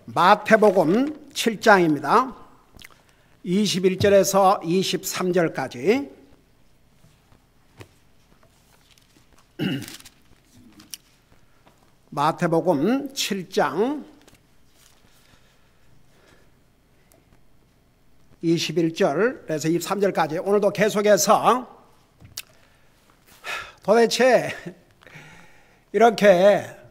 마태복음 7장입니다. 21절에서 23절까지 마태복음 7장 21절에서 23절까지 오늘도 계속해서 도대체 이렇게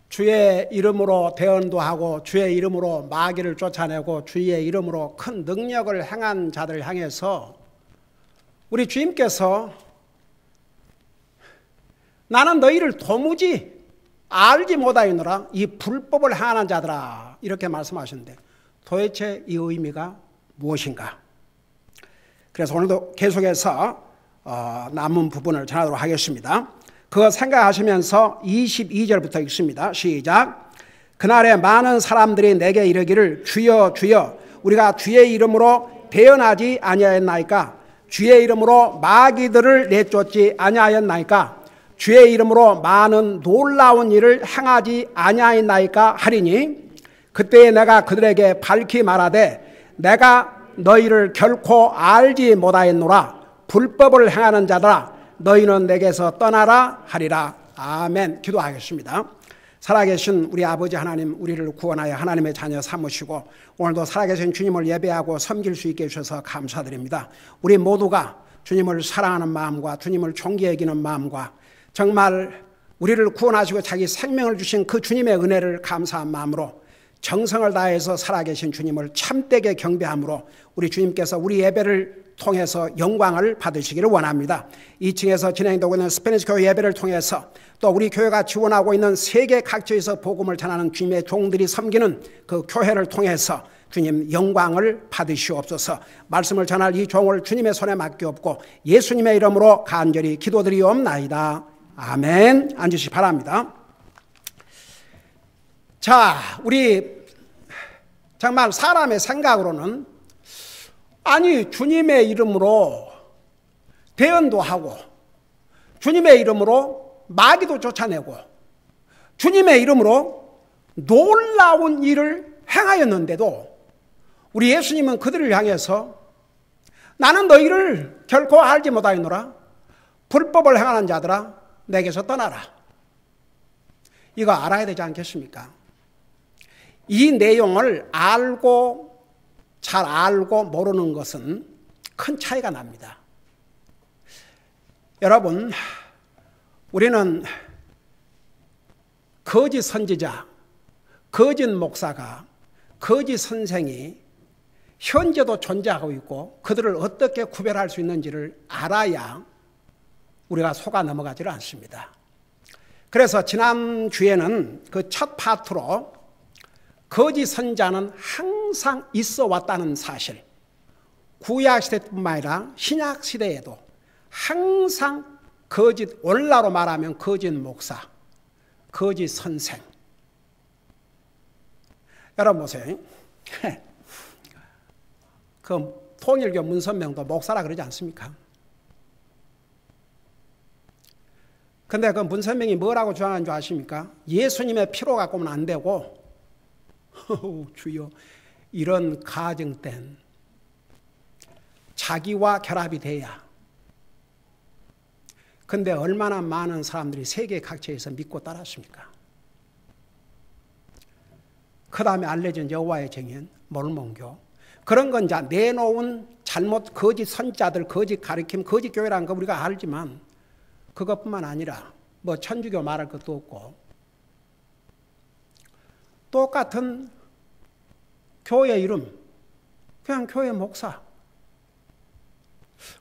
주의 이름으로 대언도 하고 주의 이름으로 마귀를 쫓아내고 주의 이름으로 큰 능력을 행한 자들 향해서 우리 주님께서 나는 너희를 도무지 알지 못하였노라 이 불법을 행하는 자들아 이렇게 말씀하셨는데 도대체 이 의미가 무엇인가? 그래서 오늘도 계속해서 남은 부분을 전하도록 하겠습니다. 그거 생각하시면서 22절부터 읽습니다. 시작. 그날에 많은 사람들이 내게 이르기를 주여 주여 우리가 주의 이름으로 대언하지 아니하였나이까? 주의 이름으로 마귀들을 내쫓지 아니하였나이까? 주의 이름으로 많은 놀라운 일을 행하지 아니하였나이까? 하리니 그때에 내가 그들에게 밝히 말하되 내가 너희를 결코 알지 못하였노라. 불법을 행하는 자들아 너희는 내게서 떠나라 하리라. 아멘. 기도하겠습니다. 살아계신 우리 아버지 하나님, 우리를 구원하여 하나님의 자녀 삼으시고 오늘도 살아계신 주님을 예배하고 섬길 수 있게 해주셔서 감사드립니다. 우리 모두가 주님을 사랑하는 마음과 주님을 존귀 여기는 마음과 정말 우리를 구원하시고 자기 생명을 주신 그 주님의 은혜를 감사한 마음으로 정성을 다해서 살아계신 주님을 참되게 경배함으로 우리 주님께서 우리 예배를 통해서 영광을 받으시기를 원합니다. 2층에서 진행되고 있는 스페니시 교회 예배를 통해서 또 우리 교회가 지원하고 있는 세계 각지에서 복음을 전하는 주님의 종들이 섬기는 그 교회를 통해서 주님 영광을 받으시옵소서. 말씀을 전할 이 종을 주님의 손에 맡기옵고 예수님의 이름으로 간절히 기도드리옵나이다. 아멘. 앉으시기 바랍니다. 자, 우리 정말 사람의 생각으로는 아니 주님의 이름으로 대언도 하고 주님의 이름으로 마귀도 쫓아내고 주님의 이름으로 놀라운 일을 행하였는데도 우리 예수님은 그들을 향해서 나는 너희를 결코 알지 못하였노라. 불법을 행하는 자들아 내게서 떠나라. 이거 알아야 되지 않겠습니까? 이 내용을 잘 알고 모르는 것은 큰 차이가 납니다. 여러분, 우리는 거짓 선지자, 거짓 목사가, 거짓 선생이 현재도 존재하고 있고 그들을 어떻게 구별할 수 있는지를 알아야 우리가 속아 넘어가지를 않습니다. 그래서 지난주에는 그 첫 파트로 거짓 선자는 항상 있어 왔다는 사실, 구약시대뿐만 아니라 신약시대에도 항상 거짓, 오늘날로 말하면 거짓 목사, 거짓 선생. 여러분 보세요. 그 통일교 문선명도 목사라 그러지 않습니까? 근데 그 문선명이 뭐라고 주장하는 줄 아십니까? 예수님의 피로 갖고는 안 되고 주여 이런 가정된 자기와 결합이 돼야. 근데 얼마나 많은 사람들이 세계 각지에서 믿고 따랐습니까? 그 다음에 알려진 여호와의 증인, 몰몬교 그런 건 자 내놓은 잘못 거짓 선자들, 거짓 가르침, 거짓 교회라는 거 우리가 알지만 그것뿐만 아니라 뭐 천주교 말할 것도 없고 똑같은 교회 이름, 그냥 교회 목사.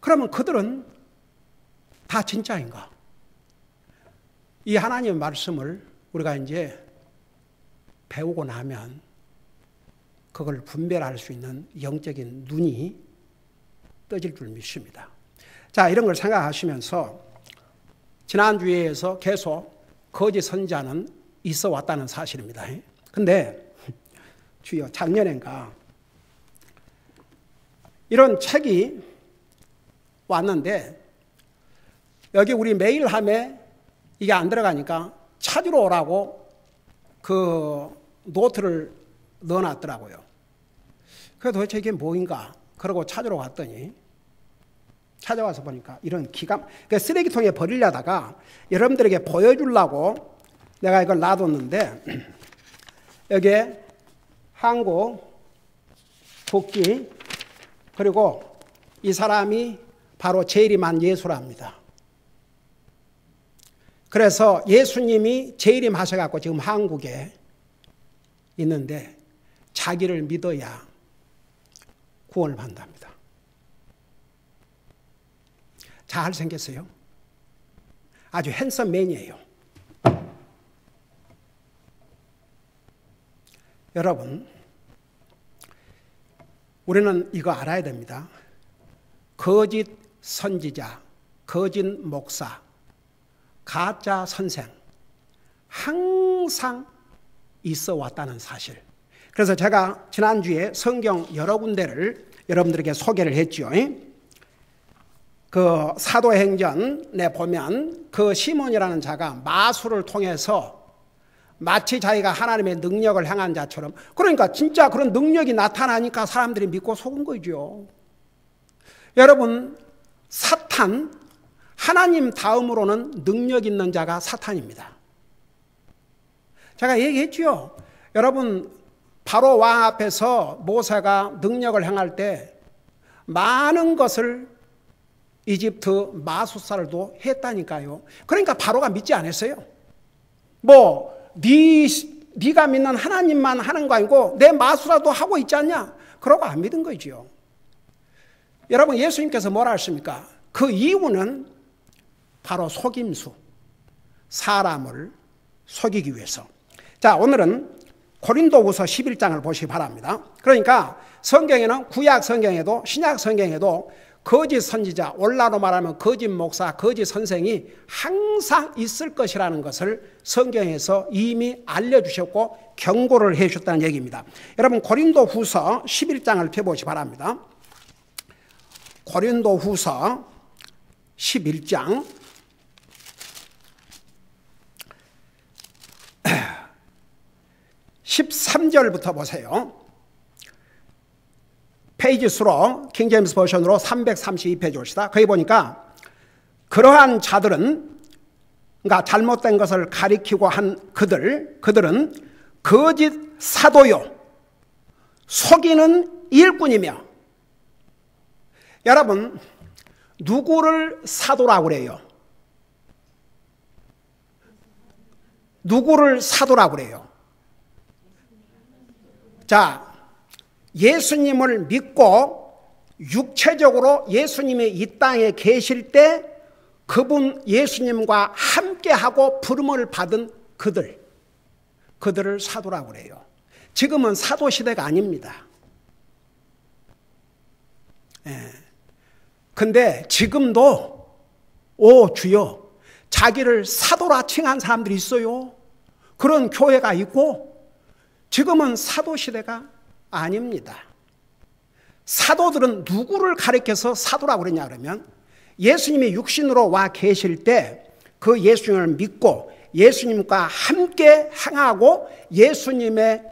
그러면 그들은 다 진짜인가? 이 하나님의 말씀을 우리가 이제 배우고 나면 그걸 분별할 수 있는 영적인 눈이 떠질 줄 믿습니다. 자, 이런 걸 생각하시면서 지난주에서 계속 거짓 선자는 있어 왔다는 사실입니다. 근데 주여 작년엔가 이런 책이 왔는데 여기 우리 메일함에 이게 안 들어가니까 찾으러 오라고 그 노트를 넣어놨더라고요. 그래서 도대체 이게 뭐인가? 그러고 찾으러 갔더니 찾아와서 보니까 이런 그 쓰레기통에 버리려다가 여러분들에게 보여주려고 내가 이걸 놔뒀는데 여기에 한국 국기 그리고 이 사람이 바로 재림한 예수랍니다. 그래서 예수님이 재림하셔갖고 지금 한국에 있는데 자기를 믿어야 구원을 받는답니다. 잘생겼어요. 아주 핸섬맨이에요. 여러분, 우리는 이거 알아야 됩니다. 거짓 선지자, 거짓 목사, 가짜 선생 항상 있어 왔다는 사실. 그래서 제가 지난주에 성경 여러 군데를 여러분들에게 소개를 했죠. 그 사도행전에 보면 그 시몬이라는 자가 마술을 통해서 마치 자기가 하나님의 능력을 행한 자처럼, 그러니까 진짜 그런 능력이 나타나니까 사람들이 믿고 속은 거죠. 여러분, 사탄, 하나님 다음으로는 능력 있는 자가 사탄입니다. 제가 얘기했죠. 여러분, 바로 왕 앞에서 모세가 능력을 행할 때 많은 것을 이집트 마술사들도 했다니까요. 그러니까 바로가 믿지 않았어요. 네가 믿는 하나님만 하는 거 아니고 내 마술사도 하고 있지 않냐? 그러고 안 믿은 거죠. 여러분, 예수님께서 뭐라 하십니까? 그 이유는 바로 속임수, 사람을 속이기 위해서. 자, 오늘은 고린도후서 11장을 보시기 바랍니다. 그러니까 성경에는 구약 성경에도 신약 성경에도 거짓 선지자, 올라로 말하면 거짓 목사, 거짓 선생이 항상 있을 것이라는 것을 성경에서 이미 알려주셨고 경고를 해주셨다는 얘기입니다. 여러분, 고린도후서 11장을 펴보시기 바랍니다. 고린도후서 11장 13절부터 보세요. 페이지 수로 킹제임스 버전으로 332페이지 봅시다. 거기 보니까 그러한 자들은, 그러니까 잘못된 것을 가리키고 한 그들은 거짓 사도요 속이는 일꾼이며. 여러분, 누구를 사도라고 그래요? 누구를 사도라고 그래요? 자, 예수님을 믿고 육체적으로 예수님이 이 땅에 계실 때 그분 예수님과 함께하고 부름을 받은 그들을 사도라고 그래요. 지금은 사도 시대가 아닙니다. 근데 지금도 주여, 자기를 사도라 칭한 사람들이 있어요. 그런 교회가 있고, 지금은 사도 시대가 아닙니다. 사도들은 누구를 가리켜서 사도라고 그러냐 그러면, 예수님이 육신으로 와 계실 때 그 예수님을 믿고 예수님과 함께 행하고 예수님의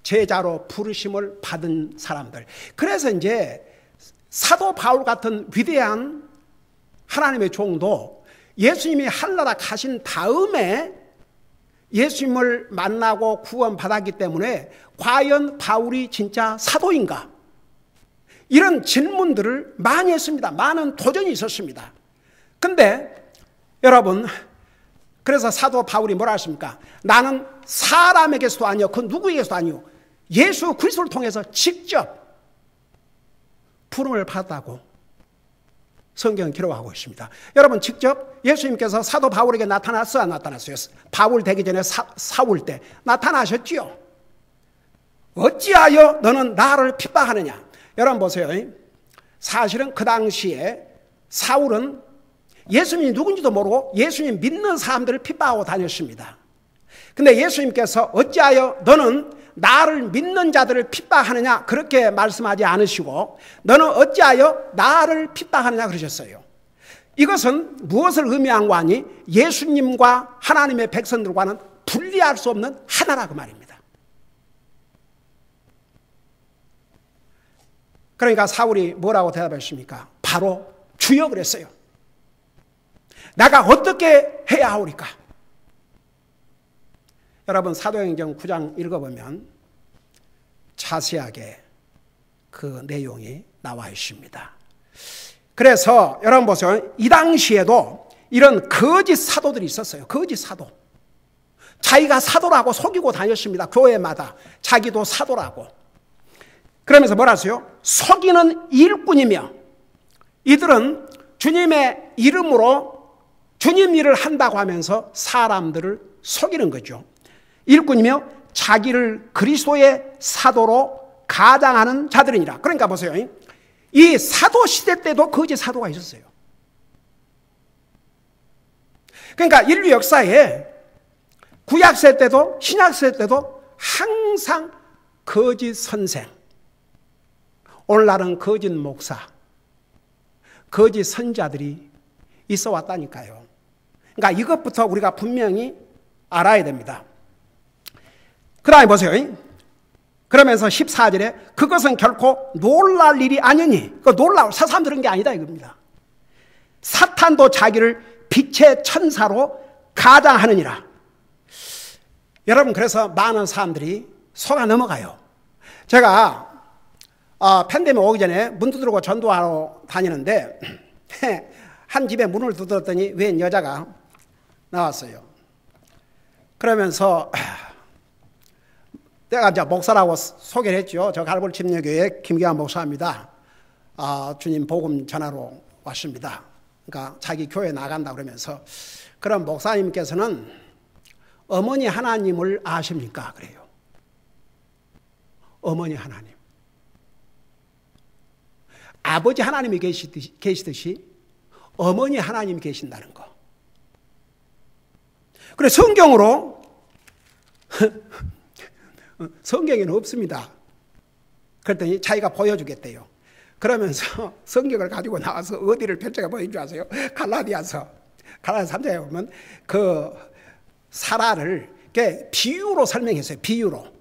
제자로 부르심을 받은 사람들. 그래서 이제 사도 바울 같은 위대한 하나님의 종도 예수님이 하늘나라 가신 다음에 예수님을 만나고 구원받았기 때문에 과연 바울이 진짜 사도인가? 이런 질문들을 많이 했습니다. 많은 도전이 있었습니다. 근데 여러분, 그래서 사도 바울이 뭐라 하십니까? 나는 사람에게서도 아니요, 그 누구에게서도 아니요, 예수 그리스도를 통해서 직접 부름을 받았다고 성경은 기록하고 있습니다. 여러분, 직접 예수님께서 사도 바울에게 나타났어요, 안 나타났어요? 바울 되기 전에 사울 때 나타나셨지요. 어찌하여 너는 나를 핍박하느냐? 여러분 보세요. 사실은 그 당시에 사울은 예수님이 누군지도 모르고 예수님 믿는 사람들을 핍박하고 다녔습니다. 근데 예수님께서 어찌하여 너는 나를 믿는 자들을 핍박하느냐 그렇게 말씀하지 않으시고 너는 어찌하여 나를 핍박하느냐 그러셨어요. 이것은 무엇을 의미한 거 아니? 예수님과 하나님의 백성들과는 분리할 수 없는 하나라 그 말입니다. 그러니까 사울이 뭐라고 대답했습니까? 바로 주여 그랬어요. 내가 어떻게 해야 하오리까? 여러분 사도행전 9장 읽어보면 자세하게 그 내용이 나와 있습니다. 그래서 여러분 보세요. 이 당시에도 이런 거짓 사도들이 있었어요. 거짓 사도. 자기가 사도라고 속이고 다녔습니다. 교회마다 자기도 사도라고. 그러면서 뭐라 하세요? 속이는 일꾼이며 이들은 주님의 이름으로 주님 일을 한다고 하면서 사람들을 속이는 거죠. 일꾼이며 자기를 그리스도의 사도로 가장하는 자들이니라. 그러니까 보세요. 이 사도 시대 때도 거짓 사도가 있었어요. 그러니까 인류 역사에 구약시대 때도 신약시대 때도 항상 거짓 선생, 오늘날은 거짓 목사, 거짓 선자들이 있어 왔다니까요. 그러니까 이것부터 우리가 분명히 알아야 됩니다. 그 다음에 보세요. 그러면서 14절에 그것은 결코 놀랄 일이 아니니, 그 놀라울 새삼 들은 게 아니다 이겁니다. 사탄도 자기를 빛의 천사로 가장하느니라. 여러분 그래서 많은 사람들이 속아 넘어가요. 제가 팬데믹 오기 전에 문 두드리고 전도하러 다니는데 한 집에 문을 두드렸더니 웬 여자가 나왔어요. 그러면서 내가 이제 목사라고 소개를 했죠. 저 갈보리 침례교회 김기환 목사입니다. 주님 복음 전하러 왔습니다. 그러니까 자기 교회 나간다 그러면서 그럼 목사님께서는 어머니 하나님을 아십니까? 그래요. 어머니 하나님. 아버지 하나님이 계시듯이 어머니 하나님이 계신다는 거. 그래 성경으로 성경에는 없습니다. 그랬더니 자기가 보여주겠대요. 그러면서 성경을 가지고 나와서 어디를 펼쳐가 보인 줄 아세요? 갈라디아서 3장에 보면 그 사라를 비유로 설명했어요. 비유로.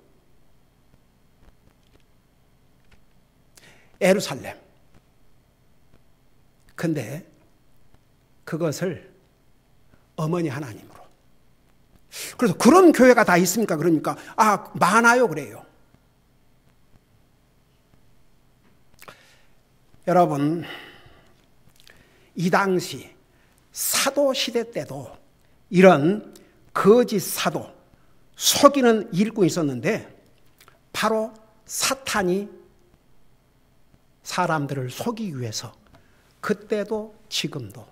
예루살렘. 근데 그것을 어머니 하나님으로. 그래서 그런 교회가 다 있습니까? 그러니까 많아요 그래요. 여러분 이 당시 사도 시대 때도 이런 거짓 사도, 속이는 일꾼이 있었는데 바로 사탄이 사람들을 속이기 위해서 그때도 지금도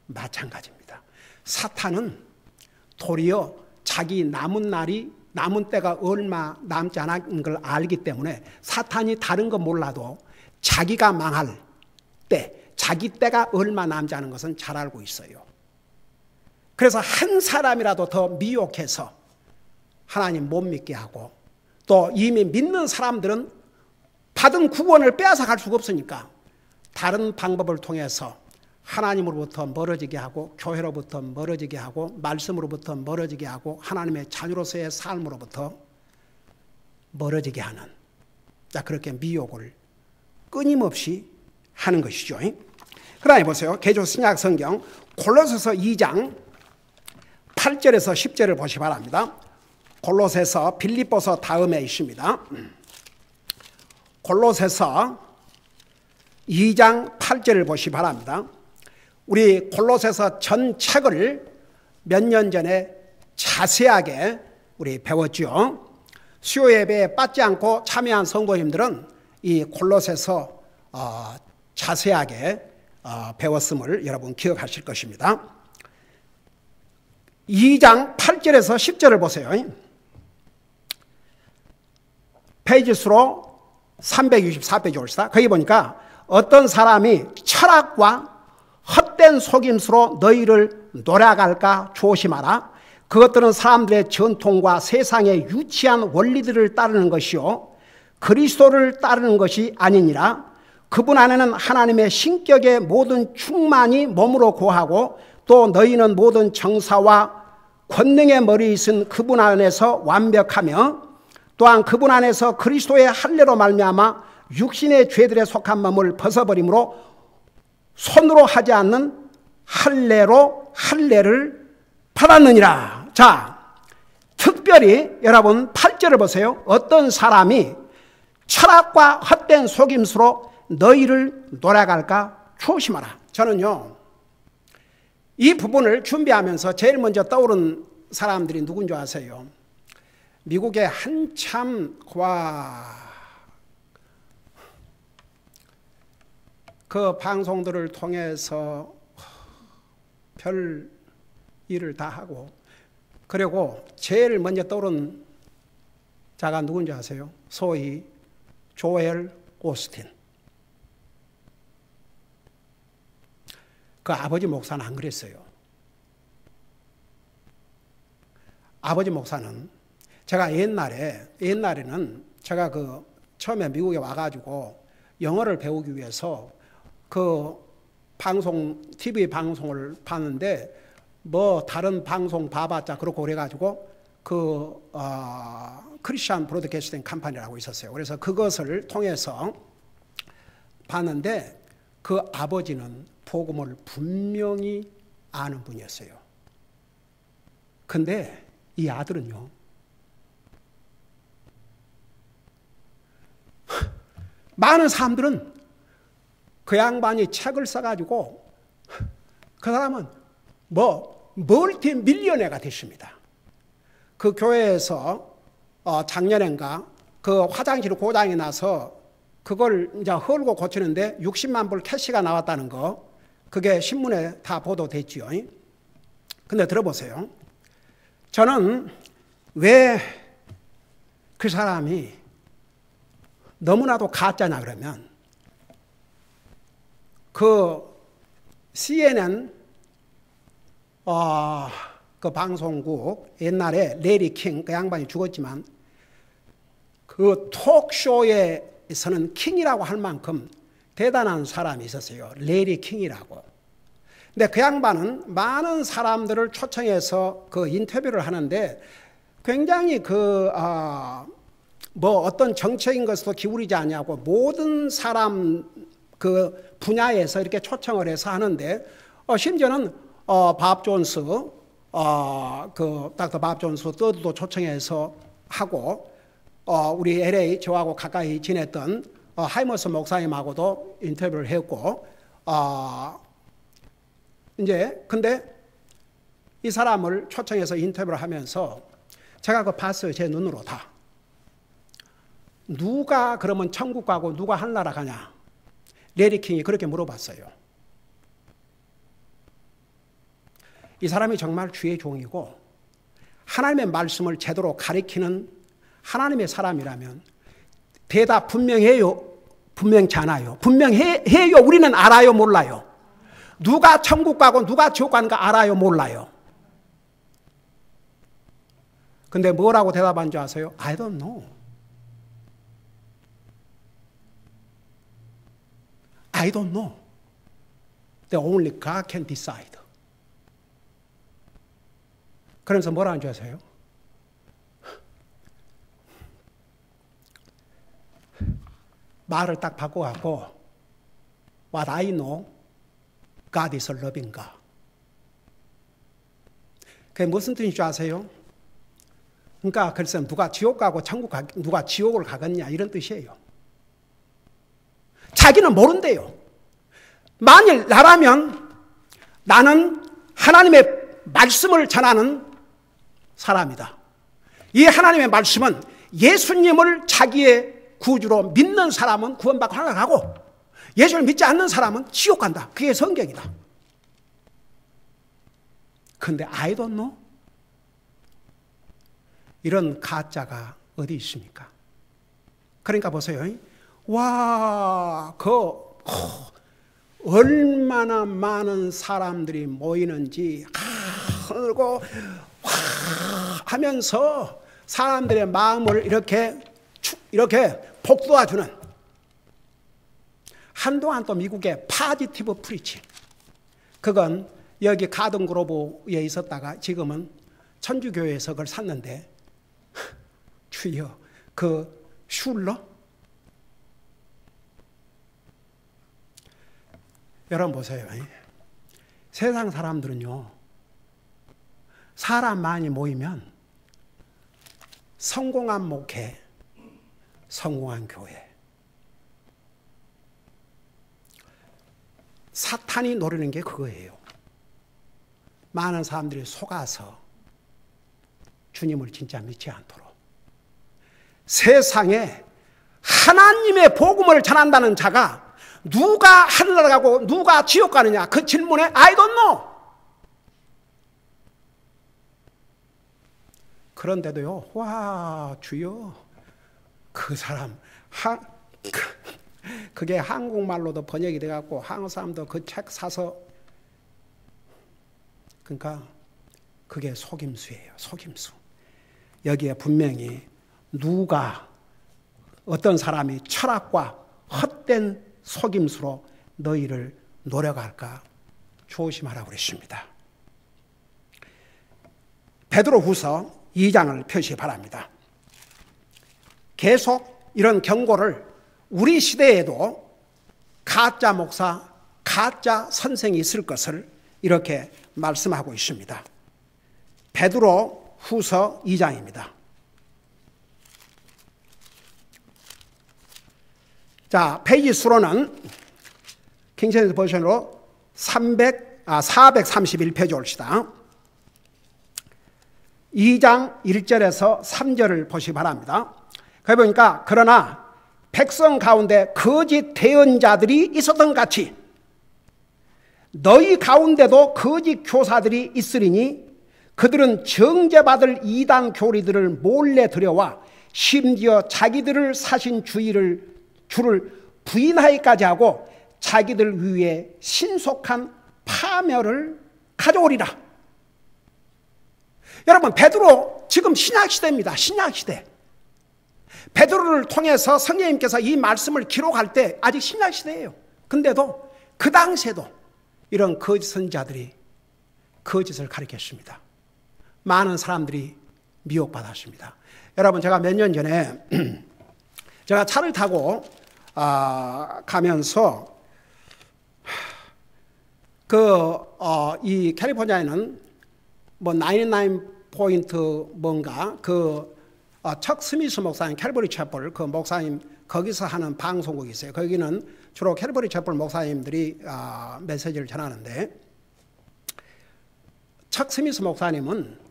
마찬가지입니다. 사탄은 도리어 자기 남은 때가 얼마 남지 않은 걸 알기 때문에 사탄이 다른 거 몰라도 자기가 망할 때, 자기 때가 얼마 남지 않은 것은 잘 알고 있어요. 그래서 한 사람이라도 더 미혹해서 하나님 못 믿게 하고 또 이미 믿는 사람들은 받은 구원을 빼앗아 갈 수가 없으니까 다른 방법을 통해서 하나님으로부터 멀어지게 하고 교회로부터 멀어지게 하고 말씀으로부터 멀어지게 하고 하나님의 자녀로서의 삶으로부터 멀어지게 하는 그렇게 미혹을 끊임없이 하는 것이죠. 그 다음에 보세요. 개조 신약 성경 골로새서 2장 8절에서 10절을 보시기 바랍니다. 골로새서 빌립보서 다음에 있습니다. 골로새서 2장 8절을 보시기 바랍니다. 우리 골로새서 전 책을 몇 년 전에 자세하게 우리 배웠죠. 수요 예배에 빠지지 않고 참여한 성도님들은 이 골로새서 자세하게 배웠음을 여러분 기억하실 것입니다. 2장 8절에서 10절을 보세요. 페이지 수로 364페이지 올시다. 거기 보니까 어떤 사람이 철학과 헛된 속임수로 너희를 놀아갈까 조심하라. 그것들은 사람들의 전통과 세상의 유치한 원리들을 따르는 것이요 그리스도를 따르는 것이 아니니라. 그분 안에는 하나님의 신격의 모든 충만이 몸으로 거하고 또 너희는 모든 정사와 권능의 머리에 있은 그분 안에서 완벽하며 또한 그분 안에서 그리스도의 할례로 말미암아 육신의 죄들에 속한 몸을 벗어버림으로 손으로 하지 않는 할례로 할례를 받았느니라. 자, 특별히 여러분 8절을 보세요. 어떤 사람이 철학과 헛된 속임수로 너희를 노래갈까 조심하라. 저는요, 이 부분을 준비하면서 제일 먼저 떠오른 사람들이 누군지 아세요? 미국의 한참 그 방송들을 통해서 별 일을 다 하고, 그리고 제일 먼저 떠오른 자가 누군지 아세요? 소위 조엘 오스틴. 그 아버지 목사는 안 그랬어요. 아버지 목사는 제가 옛날에는 제가 그 처음에 미국에 와가지고 영어를 배우기 위해서 그 방송, TV 방송을 봤는데 뭐 다른 방송 봐봤자 그렇고 그래가지고 크리스천 브로드캐스팅 컴퍼니라고 있었어요. 그래서 그것을 통해서 봤는데 그 아버지는 복음을 분명히 아는 분이었어요. 근데 이 아들은요, 많은 사람들은 그 양반이 책을 써가지고 그 사람은 멀티 밀리언어가 됐습니다. 그 교회에서 작년엔가 그 화장실 고장이 나서 그걸 이제 헐고 고치는데 60만 불 캐시가 나왔다는 거, 그게 신문에 다 보도됐지요. 근데 들어보세요. 저는 왜 그 사람이 너무나도 가짜냐 그러면, 그 CNN 그 방송국 옛날에 레리 킹, 그 양반이 죽었지만 그 톡쇼에서는 킹이라고 할 만큼 대단한 사람이 있었어요. 레리 킹이라고. 근데 그 양반은 많은 사람들을 초청해서 그 인터뷰를 하는데 굉장히 어떤 정책인 것도 기울이지 않냐고 모든 사람 그 분야에서 이렇게 초청을 해서 하는데, 심지어는 밥 존스, 그 닥터 밥 존스 도 초청해서 하고, 우리 LA 저하고 가까이 지냈던 하이머스 목사님하고도 인터뷰를 했고, 이제 근데 이 사람을 초청해서 인터뷰를 하면서 제가 그거 봤어요. 제 눈으로 다. 누가 그러면 천국 가고 누가 하늘나라 가냐? 레리 킹이 그렇게 물어봤어요. 이 사람이 정말 주의 종이고 하나님의 말씀을 제대로 가리키는 하나님의 사람이라면 대답 분명해요? 분명치 않아요? 분명해요? 우리는 알아요? 몰라요? 누가 천국 가고 누가 지옥 가는가 알아요? 몰라요? 근데 뭐라고 대답한 줄 아세요? I don't know. I don't know. The only God can decide. 그러면서 뭐라는 줄 아세요? 말을 딱 바꿔갖고 What I know, God is loving God. 그게 무슨 뜻인 줄 아세요? 그러니까 글쎄 누가 지옥 가고 누가 지옥을 가겠냐 이런 뜻이에요. 자기는 모른대요. 만일 나라면 나는 하나님의 말씀을 전하는 사람이다. 이 하나님의 말씀은 예수님을 자기의 구주로 믿는 사람은 구원받고 하늘 가고 예수를 믿지 않는 사람은 지옥 간다. 그게 성경이다. 그런데 I don't know? 이런 가짜가 어디 있습니까? 그러니까 보세요. 와, 얼마나 많은 사람들이 모이는지 그리고 하면서 사람들의 마음을 이렇게 복돋아주는, 한동안 또 미국의 파지티브 프리칭, 그건 여기 가든그로브에 있었다가 지금은 천주교회에서 그걸 샀는데, 주여 그 슐러 여러분 보세요. 세상 사람들은요, 사람 많이 모이면 성공한 목회, 성공한 교회. 사탄이 노리는 게 그거예요. 많은 사람들이 속아서 주님을 진짜 믿지 않도록. 세상에 하나님의 복음을 전한다는 자가 누가 하늘나라 가고 누가 지옥 가느냐, 그 질문에 I don't know. 그런데도요, 와 주여, 그 사람 그게 한국말로도 번역이 돼갖고 한국 사람도 그 책 사서, 그러니까 그게 속임수예요. 속임수. 여기에 분명히 누가, 어떤 사람이 철학과 헛된 속임수로 너희를 노려갈까 조심하라고 그랬습니다. 베드로후서 2장을 표시 바랍니다. 계속 이런 경고를 우리 시대에도 가짜 목사, 가짜 선생이 있을 것을 이렇게 말씀하고 있습니다. 베드로후서 2장입니다. 자, 페이지 수로는 킹제임스 버전으로 431페이지 옵시다. 2장 1절에서 3절을 보시기 바랍니다. 거기 보니까 그러나 백성 가운데 거짓 대언자들이 있었던 같이 너희 가운데도 거짓 교사들이 있으리니 그들은 정죄받을 이단 교리들을 몰래 들여와 심지어 자기들을 사신 주를 부인하기까지 하고 자기들 위에 신속한 파멸을 가져오리라. 여러분, 베드로 지금 신약시대입니다. 신약시대. 베드로를 통해서 성령님께서 이 말씀을 기록할 때 아직 신약시대예요. 근데도 그 당시에도 이런 거짓 선지자들이 거짓을 가르쳤습니다. 많은 사람들이 미혹받았습니다. 여러분, 제가 몇 년 전에 제가 차를 타고 가면서 이 캘리포니아에는 뭐 99포인트 뭔가 척 스미스 목사님 캘버리 채플 그 목사님 거기서 하는 방송국이 있어요. 거기는 주로 캘버리 채플 목사님들이 메시지를 전하는데, 척 스미스 목사님은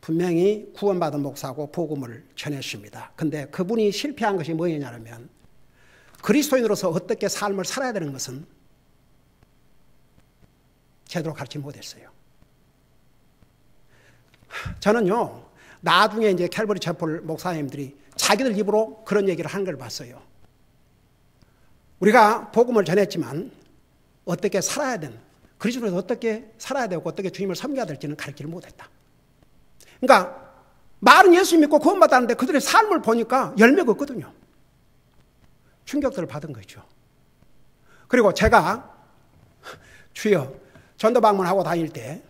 분명히 구원받은 목사고 복음을 전했습니다. 근데 그분이 실패한 것이 뭐냐면 그리스도인으로서 어떻게 삶을 살아야 되는 것은 제대로 가르치지 못했어요. 저는요, 나중에 이제 캘버리 채플 목사님들이 자기들 입으로 그런 얘기를 하는 걸 봤어요. 우리가 복음을 전했지만 어떻게 살아야 되는, 그리스도인으로서 어떻게 살아야 되고 어떻게 주님을 섬겨야 될지는 가르치지 못했다. 그러니까 말은 예수 믿고 구원받았는데 그들의 삶을 보니까 열매가 없거든요. 충격들을 받은 거죠. 그리고 제가 주여 전도 방문하고 다닐 때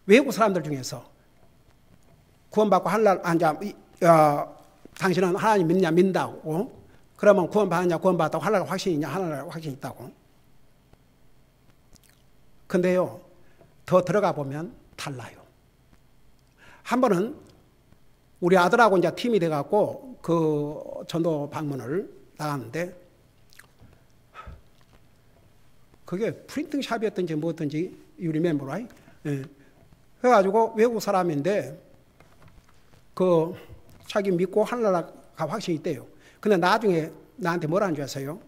외국 사람들 중에서 구원받고 당신은 하나님 믿느냐 믿는다고, 그러면 구원받느냐 구원받았다고 하나님 확신이 있냐 하나님 확신이 있다고. 근데요, 더 들어가 보면 달라요. 한 번은 우리 아들하고 이제 팀이 돼갖고 그 전도 방문을 나갔는데, 그게 프린팅 샵이었든지 뭐였든지 you remember, right? 예. 그래가지고 외국 사람인데 자기 믿고 하늘나라가 확신이 있대요. 근데 나중에 나한테 뭐라는 줄 아세요?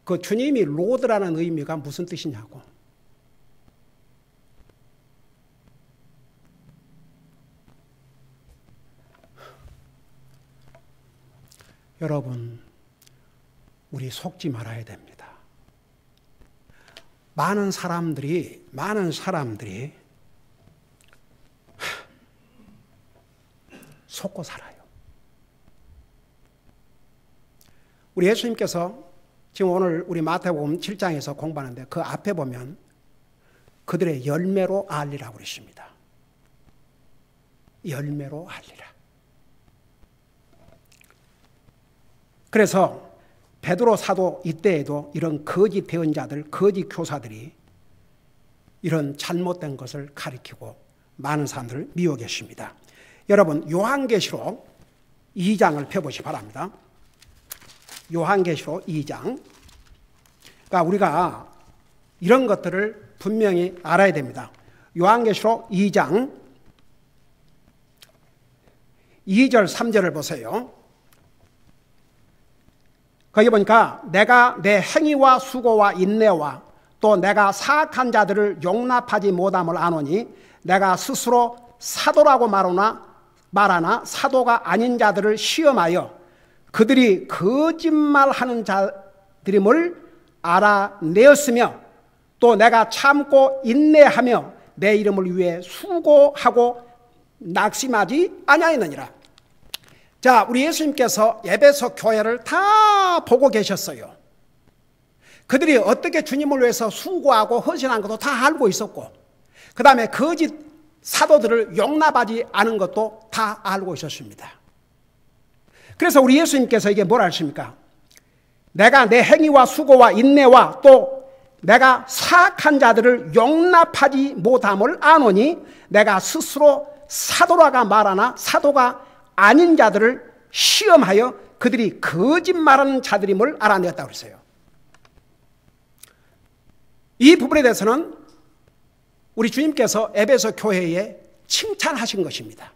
그 주님이 로드라는 의미가 무슨 뜻이냐고. 여러분, 우리 속지 말아야 됩니다. 많은 사람들이 속고 살아요. 우리 예수님께서 지금 오늘 우리 마태복음 7장에서 공부하는데 그 앞에 보면 그들의 열매로 알리라고 그러십니다. 열매로 알리라. 그래서 베드로 사도 이때에도 이런 거짓 대언자들, 거짓 교사들이 이런 잘못된 것을 가리키고 많은 사람들을 미혹했습니다. 여러분, 요한계시록 2장을 펴보시 바랍니다. 요한계시록 2장. 그러니까 우리가 이런 것들을 분명히 알아야 됩니다. 요한계시록 2장 2절 3절을 보세요. 거기 보니까 내가 내 행위와 수고와 인내와 또 내가 사악한 자들을 용납하지 못함을 아노니 내가 스스로 사도라고 말하나 사도가 아닌 자들을 시험하여 그들이 거짓말하는 자들임을 알아내었으며 또 내가 참고 인내하며 내 이름을 위해 수고하고 낙심하지 아니하였느니라. 자, 우리 예수님께서 에베소 교회를 다 보고 계셨어요. 그들이 어떻게 주님을 위해서 수고하고 헌신한 것도 다 알고 있었고, 그 다음에 거짓 사도들을 용납하지 않은 것도 다 알고 있었습니다. 그래서 우리 예수님께서 이게 뭐라 하십니까? 내가 내 행위와 수고와 인내와 또 내가 사악한 자들을 용납하지 못함을 아노니 내가 스스로 사도라가 말하나 사도가 아닌 자들을 시험하여 그들이 거짓말하는 자들임을 알아내었다고 그랬어요. 이 부분에 대해서는 우리 주님께서 에베소 교회에 칭찬하신 것입니다.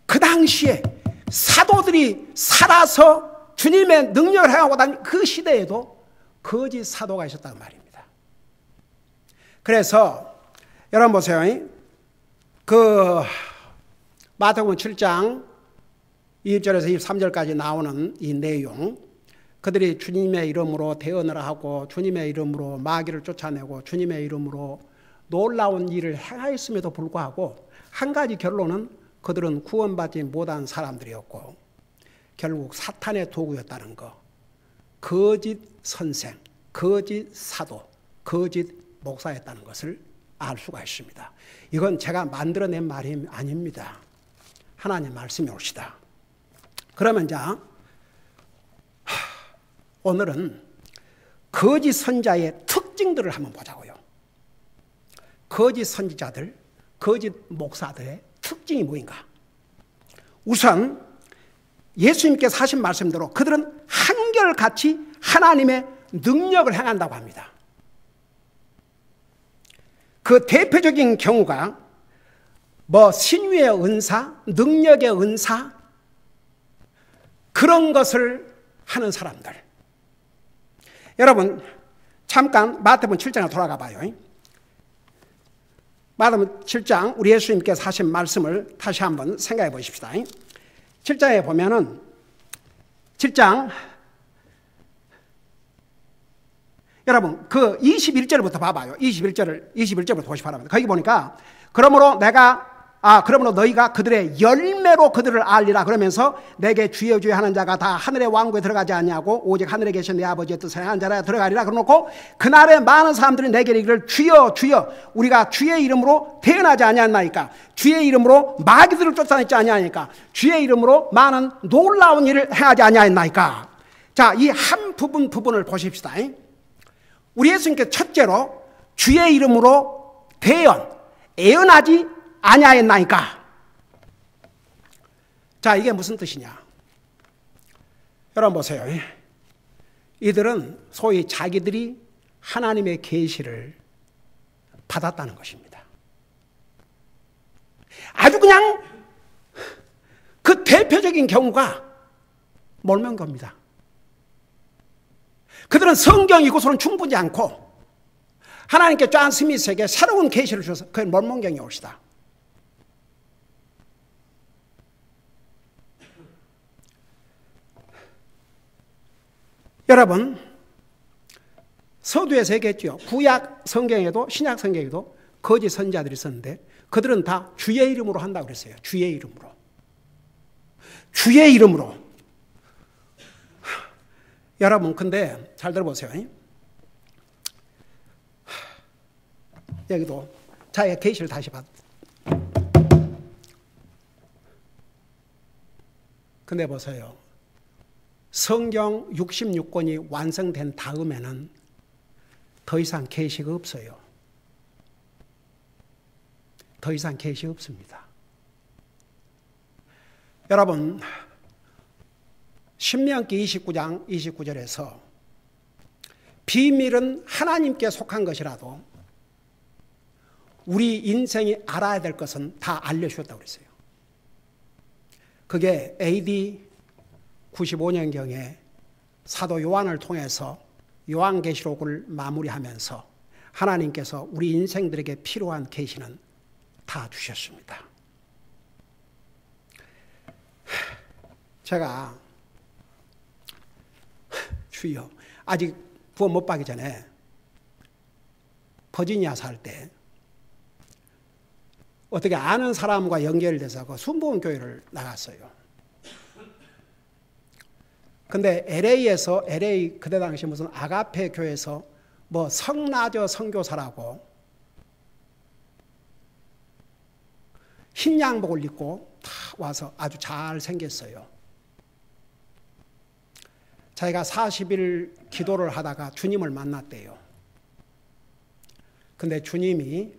그 당시에 사도들이 살아서 주님의 능력을 행하고 다닌 그 시대에도 거짓 사도가 있었단 말입니다. 그래서 여러분 보세요. 그 마태복음 7장 20절에서 23절까지 나오는 이 내용, 그들이 주님의 이름으로 대언을 하고 주님의 이름으로 마귀를 쫓아내고 주님의 이름으로 놀라운 일을 행하였음에도 불구하고 한 가지 결론은 그들은 구원받지 못한 사람들이었고 결국 사탄의 도구였다는 거. 거짓 선생, 거짓 사도, 거짓 목사였다는 것을 알 수가 있습니다. 이건 제가 만들어낸 말이 아닙니다. 하나님 말씀이 옵시다. 그러면 자, 오늘은 거짓 선자의 특징들을 한번 보자고요. 거짓 선지자들, 거짓 목사들의 특징이 뭐인가? 우선 예수님께서 하신 말씀대로 그들은 한결같이 하나님의 능력을 행한다고 합니다. 그 대표적인 경우가 뭐 신유의 은사, 능력의 은사, 그런 것을 하는 사람들. 여러분 잠깐 마태복음 7장에 돌아가 봐요. 마태복음 7장 우리 예수님께서 하신 말씀을 다시 한번 생각해 보십시다. 7장에 보면은 7장 여러분 그 21절부터 봐봐요. 21절부터 보시 바랍니다. 거기 보니까 그러므로 너희가 그들의 열매로 그들을 알리라 그러면서 내게 주여 주여 하는 자가 다 하늘의 왕국에 들어가지 아니하고 오직 하늘에 계신 내 아버지의 뜻을 행하는 자라 들어가리라. 그러놓고 그날에 많은 사람들이 내게 이르기를 주여 주여 우리가 주의 이름으로 대언하지 아니하나이까, 주의 이름으로 마귀들을 쫓아내지 아니하니까, 주의 이름으로 많은 놀라운 일을 행하지 아니하나이까. 자, 이 한 부분을 보십시다. 우리 예수님께서 첫째로 주의 이름으로 애언하지 아니하였나이까. 자, 이게 무슨 뜻이냐? 여러분 보세요. 이들은 소위 자기들이 하나님의 계시를 받았다는 것입니다. 아주 그냥 그 대표적인 경우가 몰명교입니다. 그들은 성경이고서는 충분히 않고 하나님께 존 스미스에게 새로운 계시를 주셔서 그게 몰몬경이 옳시다. 여러분 서두에서 얘기했죠. 구약 성경에도 신약 성경에도 거짓 선지자들이 있었는데 그들은 다 주의 이름으로 한다고 그랬어요. 주의 이름으로. 주의 이름으로. 여러분 근데 잘 들어보세요. 여기도 자기가 계시를 다시 받. 근데 보세요. 성경 66권이 완성된 다음에는 더 이상 계시가 없어요. 더 이상 계시 없습니다. 여러분, 신명기 29장 29절에서 비밀은 하나님께 속한 것이라도 우리 인생이 알아야 될 것은 다 알려주셨다고 그랬어요. 그게 AD 95년경에 사도 요한을 통해서 요한계시록을 마무리하면서 하나님께서 우리 인생들에게 필요한 계시는 다 주셨습니다. 제가 주여 아직 부업 못 받기 전에 버지니아 살 때 어떻게 아는 사람과 연결돼서 그 순복음 교회를 나갔어요. 근데 LA에서 LA 그때 당시 무슨 아가페 교회에서 뭐 성나저 선교사라고 흰 양복을 입고 다 와서 아주 잘 생겼어요. 자기가 40일 기도를 하다가 주님을 만났대요. 근데 주님이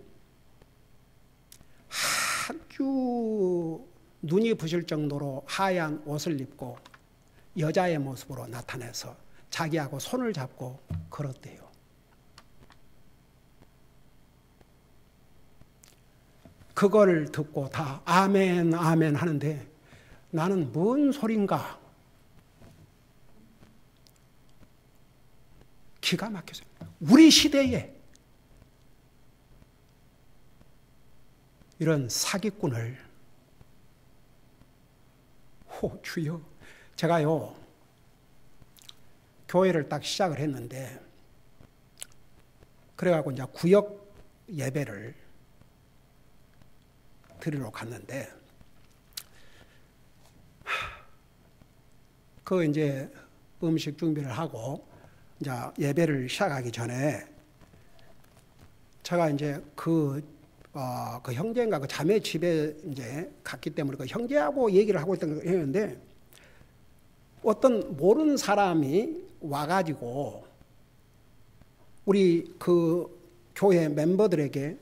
아주 눈이 부실 정도로 하얀 옷을 입고 여자의 모습으로 나타나서 자기하고 손을 잡고 걸었대요. 그걸 듣고 다 아멘 아멘 하는데 나는 뭔 소린가 기가 막혔어요. 우리 시대에 이런 사기꾼을 주여. 제가요 교회를 딱 시작을 했는데 그래갖고 이제 구역 예배를 드리러 갔는데 그 이제 음식 준비를 하고 이제 예배를 시작하기 전에 제가 이제 그 형제인가 그 자매 집에 이제 갔기 때문에 그 형제하고 얘기를 하고 있던 거였는데 어떤 모르는 사람이 와가지고 우리 그 교회 멤버들에게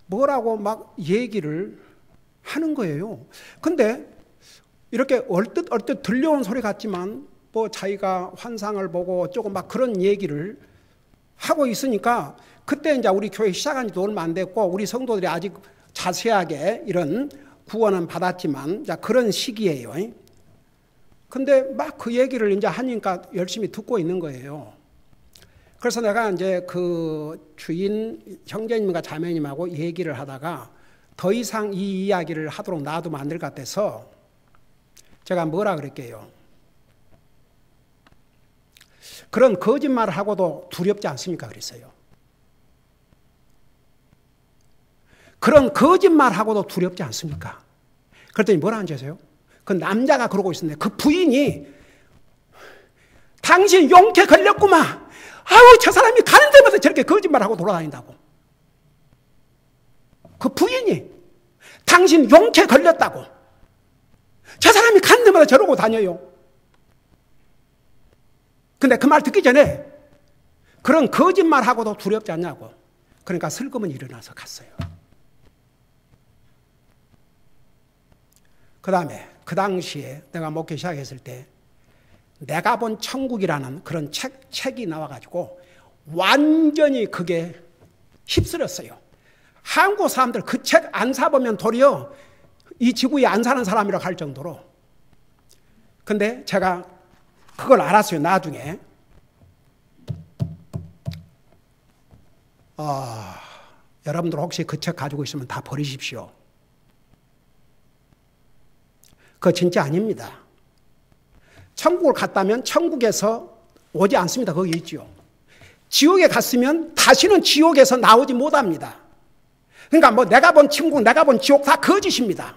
뭐라고 막 얘기를 하는 거예요. 근데 이렇게 얼뜻 들려온 소리 같지만 뭐 자기가 환상을 보고 어쩌고 막 그런 얘기를 하고 있으니까 그때 이제 우리 교회 시작한 지도 얼마 안 됐고 우리 성도들이 아직 자세하게 이런 구원은 받았지만 그런 시기예요. 근데 막 그 얘기를 이제 하니까 열심히 듣고 있는 거예요. 그래서 내가 이제 그 주인 형제님과 자매님하고 얘기를 하다가 더 이상 이 이야기를 하도록 놔두면 안 될 것 같아서 제가 뭐라 그랬게요. 그런 거짓말을 하고도 두렵지 않습니까? 그랬어요. 그런 거짓말하고도 두렵지 않습니까? 그랬더니 뭐라 하는지 아세요? 그 남자가 그러고 있었는데 그 부인이 당신 용케 걸렸구만. 아유 저 사람이 가는 데마다 저렇게 거짓말하고 돌아다닌다고. 그 부인이 당신 용케 걸렸다고. 저 사람이 가는 데마다 저러고 다녀요. 근데 그 말 듣기 전에 그런 거짓말하고도 두렵지 않냐고. 그러니까 슬그머니 일어나서 갔어요. 그 다음에 그 당시에 내가 목회 시작했을 때 내가 본 천국이라는 그런 책이 나와가지고 완전히 그게 휩쓸었어요. 한국 사람들 그 책 안 사보면 도리어 이 지구에 안 사는 사람이라고 할 정도로. 근데 제가 그걸 알았어요. 나중에 여러분들 혹시 그 책 가지고 있으면 다 버리십시오. 그거 진짜 아닙니다. 천국을 갔다면 천국에서 오지 않습니다. 거기 있지요. 지옥에 갔으면 다시는 지옥에서 나오지 못합니다. 그러니까 뭐 내가 본 천국, 내가 본 지옥 다 거짓입니다.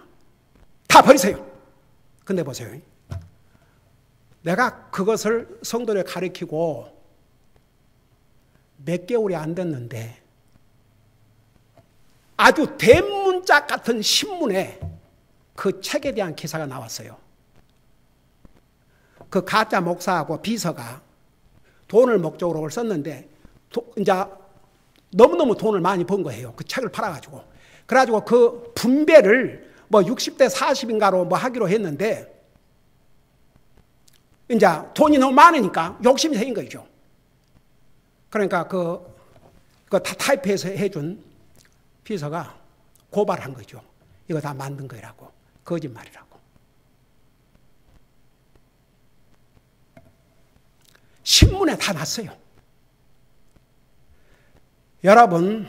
다 버리세요. 근데 보세요. 내가 그것을 성도를 가르치고 몇 개월이 안 됐는데 아주 대문짝 같은 신문에 그 책에 대한 기사가 나왔어요. 그 가짜 목사하고 비서가 돈을 목적으로 썼는데 이제 너무너무 돈을 많이 번 거예요. 그 책을 팔아가지고. 그래가지고 그 분배를 뭐 60대 40인가로 뭐 하기로 했는데 이제 돈이 너무 많으니까 욕심이 생긴 거죠. 그러니까 그거 다 타이프해서 해준 비서가 고발한 거죠. 이거 다 만든 거라고. 거짓말이라고. 신문에 다 났어요. 여러분,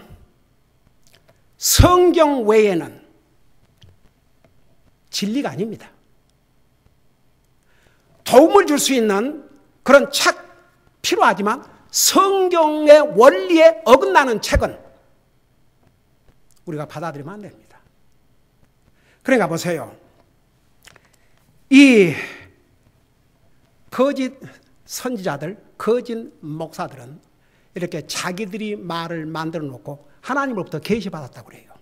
성경 외에는 진리가 아닙니다. 도움을 줄 수 있는 그런 책 필요하지만 성경의 원리에 어긋나는 책은 우리가 받아들이면 안 됩니다. 그러니까 보세요. 이 거짓 선지자들, 거짓 목사들은 이렇게 자기들이 말을 만들어 놓고 하나님으로부터 계시받았다고 그래요.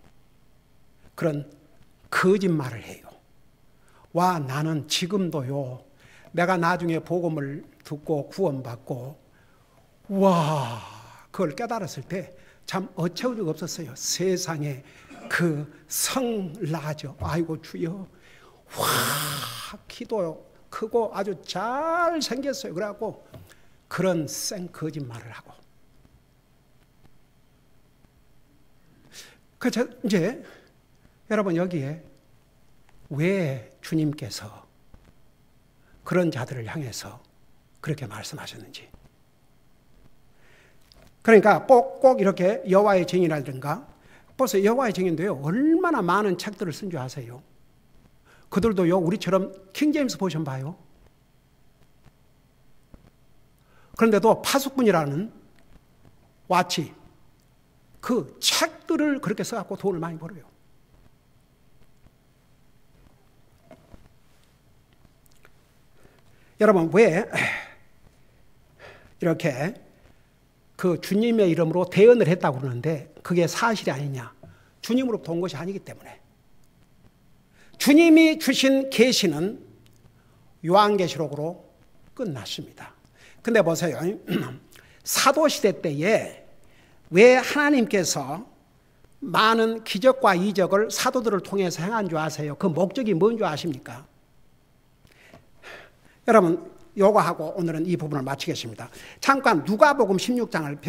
그런 거짓말을 해요. 와, 나는 지금도요, 내가 나중에 복음을 듣고 구원받고 와, 그걸 깨달았을 때 참 어처구니가 없었어요. 세상에 그 성라죠. 아이고 주여, 와, 키도 크고 아주 잘 생겼어요. 그래갖고 그런 생 거짓말을 하고. 그래서 이제 여러분, 여기에 왜 주님께서 그런 자들을 향해서 그렇게 말씀하셨는지. 그러니까 꼭 이렇게 여호와의 증인이라든가, 벌써 여호와의 증인도요, 얼마나 많은 책들을 쓴 줄 아세요? 그들도요, 우리처럼 킹제임스 버전 봐요. 그런데도 파수꾼이라는 와치, 그 책들을 그렇게 써갖고 돈을 많이 벌어요. 여러분, 왜 이렇게 그 주님의 이름으로 대언을 했다고 그러는데 그게 사실이 아니냐? 주님으로부터 온 것이 아니기 때문에. 주님이 주신 계시는 요한계시록으로 끝났습니다. 근데 보세요. 사도시대 때에 왜 하나님께서 많은 기적과 이적을 사도들을 통해서 행한 줄 아세요? 그 목적이 뭔 줄 아십니까? 여러분, 요거 하고 오늘은 이 부분을 마치겠습니다. 잠깐 누가복음 16장을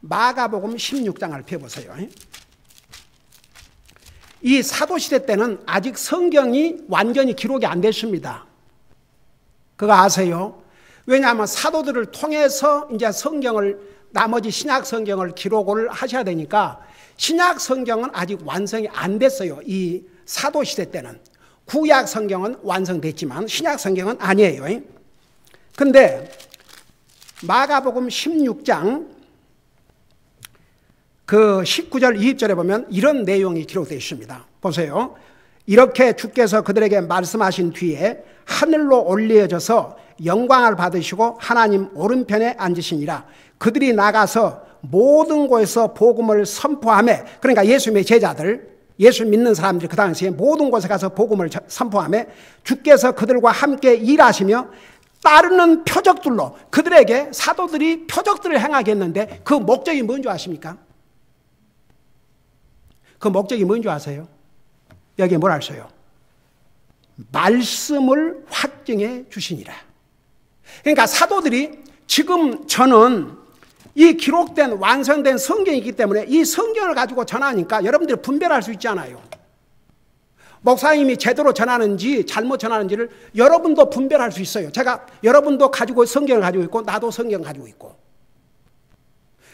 마가복음 16장을 펴보세요. 이 사도시대 때는 아직 성경이 완전히 기록이 안 됐습니다. 그거 아세요? 왜냐하면 사도들을 통해서 이제 성경을, 나머지 신약 성경을 기록을 하셔야 되니까 신약 성경은 아직 완성이 안 됐어요. 이 사도시대 때는. 구약 성경은 완성됐지만 신약 성경은 아니에요. 근데 마가복음 16장 그 19절 20절에 보면 이런 내용이 기록되어 있습니다. 보세요. 이렇게 주께서 그들에게 말씀하신 뒤에 하늘로 올려져서 영광을 받으시고 하나님 오른편에 앉으시니라. 그들이 나가서 모든 곳에서 복음을 선포하며, 그러니까 예수님의 제자들, 예수 믿는 사람들이 그 당시에 모든 곳에 가서 복음을 선포하며 주께서 그들과 함께 일하시며 따르는 표적들로, 그들에게 사도들이 표적들을 행하게 했는데 그 목적이 뭔 줄 아십니까? 그 목적이 뭔 줄 아세요? 여기에 뭘 하셔요? 말씀을 확증해 주시니라. 그러니까 사도들이, 지금 저는 이 기록된 완성된 성경이기 때문에 이 성경을 가지고 전하니까 여러분들이 분별할 수 있잖아요. 목사님이 제대로 전하는지 잘못 전하는지를 여러분도 분별할 수 있어요. 제가 여러분도 가지고 성경을 가지고 있고 나도 성경 가지고 있고.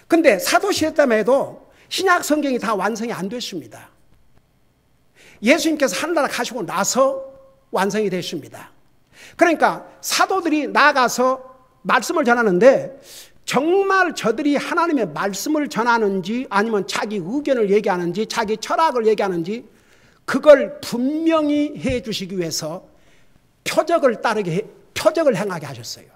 근데 사도시대 때만 해도 신약 성경이 다 완성이 안 됐습니다. 예수님께서 하늘나라 가시고 나서 완성이 됐습니다. 그러니까 사도들이 나가서 말씀을 전하는데 정말 저들이 하나님의 말씀을 전하는지 아니면 자기 의견을 얘기하는지 자기 철학을 얘기하는지 그걸 분명히 해 주시기 위해서 표적을 행하게 하셨어요.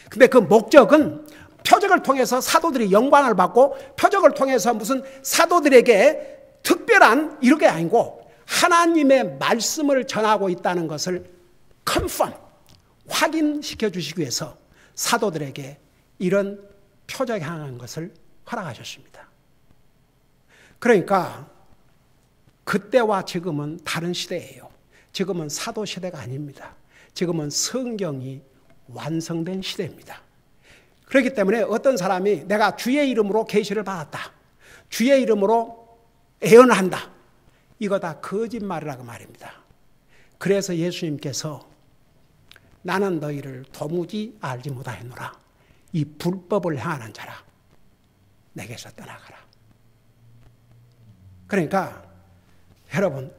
근데 그 목적은 표적을 통해서 사도들이 영광을 받고 표적을 통해서 무슨 사도들에게 특별한 이런 게 아니고 하나님의 말씀을 전하고 있다는 것을 컨펌, 확인시켜 주시기 위해서 사도들에게 이런 표적 향한 것을 허락하셨습니다. 그러니까 그때와 지금은 다른 시대예요. 지금은 사도 시대가 아닙니다. 지금은 성경이 완성된 시대입니다. 그렇기 때문에 어떤 사람이 내가 주의 이름으로 계시를 받았다, 주의 이름으로 예언한다, 이거 다 거짓말이라고 말입니다. 그래서 예수님께서 나는 너희를 도무지 알지 못하였노라, 이 불법을 행하는 자라 내게서 떠나가라. 그러니까 여러분,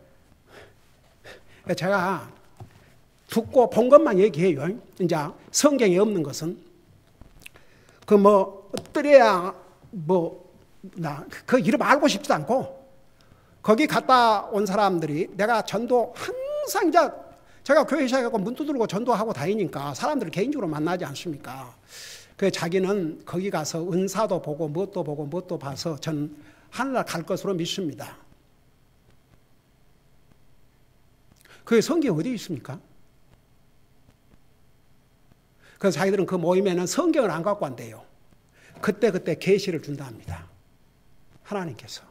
제가 듣고 본 것만 얘기해요. 이제 성경에 없는 것은 어떠래야 그 이름 알고 싶지도 않고, 거기 갔다 온 사람들이 내가 전도 항상 이제 제가 교회 시작하고 문 두드리고 전도하고 다니니까 사람들을 개인적으로 만나지 않습니까? 그래서 자기는 거기 가서 은사도 보고 뭣도 보고 뭣도 봐서 전 하늘나라 갈 것으로 믿습니다. 그게 성경에 어디 있습니까? 그래서 자기들은 그 모임에는 성경을 안 갖고 간대요. 그때 계시를 준다 합니다. 하나님께서.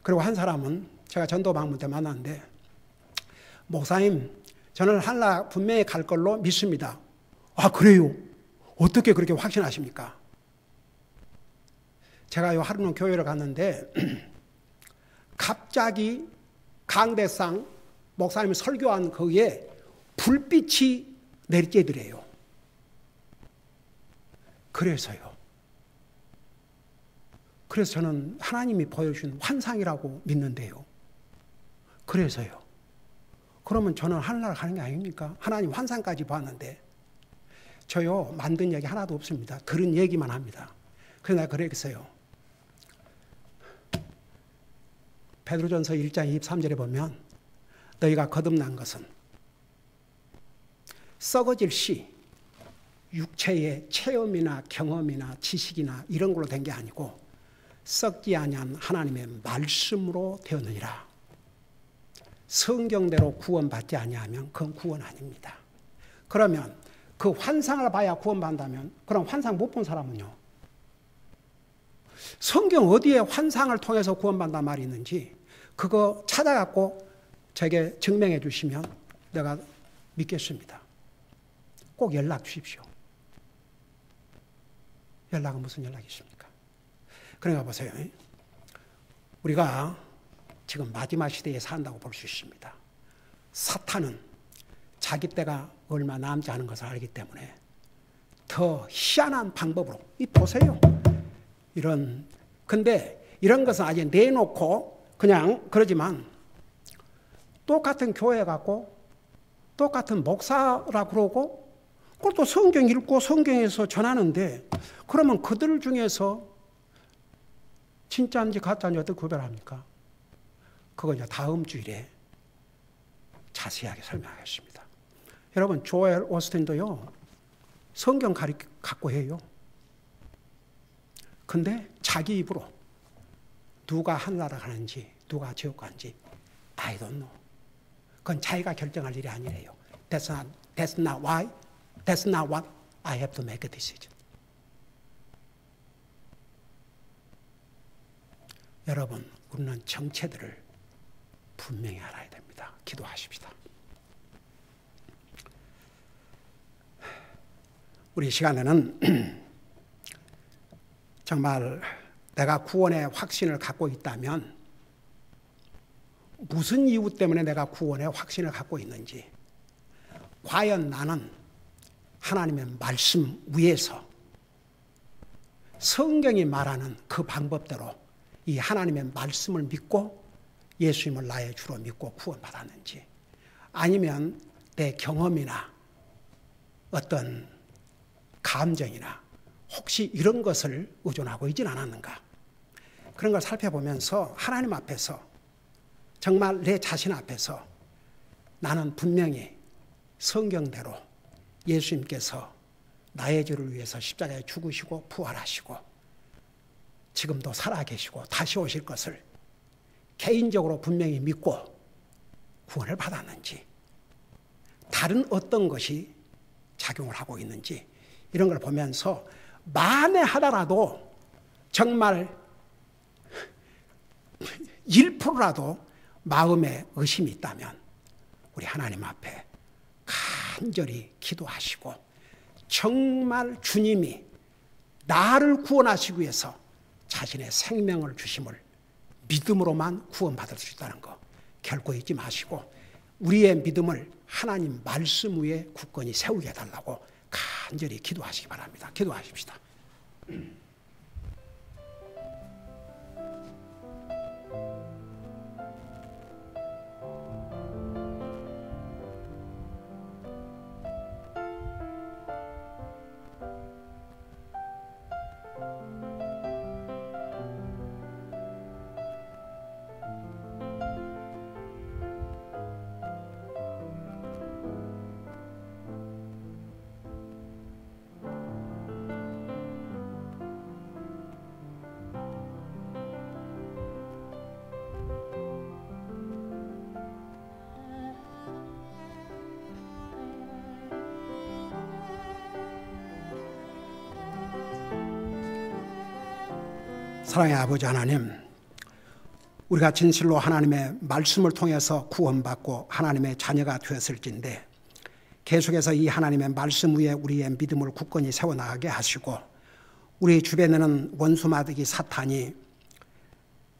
그리고 한 사람은 제가 전도 방문 때 만났는데, 목사님, 저는 하늘나라 분명히 갈 걸로 믿습니다. 아, 그래요? 어떻게 그렇게 확신하십니까? 제가 요 하루는 교회를 갔는데 갑자기 강대상 목사님이 설교한 거기에 불빛이 내리쬐더래요. 그래서 저는 하나님이 보여주신 환상이라고 믿는데요. 그래서요. 그러면 저는 하늘나라 가는 게 아닙니까? 하나님 환상까지 봤는데. 저요, 만든 얘기 하나도 없습니다. 들은 얘기만 합니다. 그래서 내가 그랬어요. 베드로전서 1장 23절에 보면 너희가 거듭난 것은 썩어질 시 육체의 체험이나 경험이나 지식이나 이런 걸로 된 게 아니고 썩지 아니한 하나님의 말씀으로 되었느니라. 성경대로 구원받지 아니하면 그건 구원 아닙니다. 그러면 그 환상을 봐야 구원받는다면 그럼 환상 못 본 사람은요? 성경 어디에 환상을 통해서 구원받는단 말이 있는지 그거 찾아갖고 제게 증명해 주시면 내가 믿겠습니다. 꼭 연락 주십시오. 연락은 무슨 연락이 있습니까? 그러니까 보세요. 우리가 지금 마지막 시대에 산다고 볼 수 있습니다. 사탄은 자기 때가 얼마 남지 않은 것을 알기 때문에 더 희한한 방법으로, 보세요. 근데 이런 것은 아직 내놓고 그냥 그러지만 똑같은 교회 갖고 똑같은 목사라 그러고 그것도 성경 읽고 성경에서 전하는데 그러면 그들 중에서 진짜인지 가짜인지 어떻게 구별합니까? 그거 이제 다음 주일에 자세하게 설명하겠습니다. 여러분, 조엘 오스틴도요, 성경 갖고 해요. 근데 자기 입으로 누가 하늘나라 가는지 누가 지옥 가는지 I don't know. 그건 자기가 결정할 일이 아니래요. That's not why. That's not what I have to make a decision. 여러분, 우리는 정체들을 분명히 알아야 됩니다. 기도하십시다. 우리 시간에는 정말 내가 구원의 확신을 갖고 있다면 무슨 이유 때문에 내가 구원의 확신을 갖고 있는지, 과연 나는 하나님의 말씀 위에서 성경이 말하는 그 방법대로 이 하나님의 말씀을 믿고 예수님을 나의 주로 믿고 구원받았는지, 아니면 내 경험이나 어떤 감정이나 혹시 이런 것을 의존하고 있지는 않았는가, 그런 걸 살펴보면서 하나님 앞에서 정말 내 자신 앞에서 나는 분명히 성경대로 예수님께서 나의 죄를 위해서 십자가에 죽으시고 부활하시고 지금도 살아계시고 다시 오실 것을 개인적으로 분명히 믿고 구원을 받았는지, 다른 어떤 것이 작용을 하고 있는지, 이런 걸 보면서 만에 하나라도 정말 1%라도 마음에 의심이 있다면 우리 하나님 앞에 간절히 기도하시고, 정말 주님이 나를 구원하시기 위해서 자신의 생명을 주심을 믿음으로만 구원받을 수 있다는 거 결코 잊지 마시고, 우리의 믿음을 하나님 말씀 위에 굳건히 세우게 해달라고 간절히 기도하시기 바랍니다. 기도하십시다. 사랑의 아버지 하나님, 우리가 진실로 하나님의 말씀을 통해서 구원받고 하나님의 자녀가 되었을진데, 계속해서 이 하나님의 말씀 위에 우리의 믿음을 굳건히 세워나가게 하시고, 우리 주변에는 원수마귀 사탄이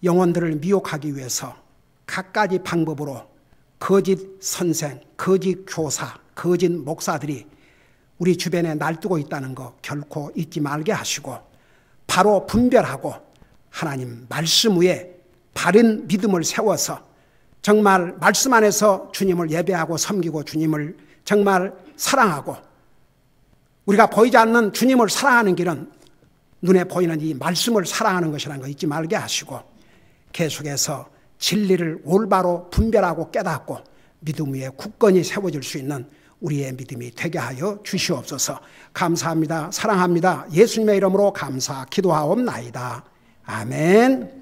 영혼들을 미혹하기 위해서 갖가지 방법으로 거짓 선생, 거짓 교사, 거짓 목사들이 우리 주변에 날뛰고 있다는 거 결코 잊지 말게 하시고, 바로 분별하고 하나님 말씀 위에 바른 믿음을 세워서 정말 말씀 안에서 주님을 예배하고 섬기고 주님을 정말 사랑하고, 우리가 보이지 않는 주님을 사랑하는 길은 눈에 보이는 이 말씀을 사랑하는 것이라는 거 잊지 말게 하시고, 계속해서 진리를 올바로 분별하고 깨닫고 믿음 위에 굳건히 세워질 수 있는 우리의 믿음이 되게 하여 주시옵소서. 감사합니다. 사랑합니다. 예수님의 이름으로 감사 기도하옵나이다. 아멘.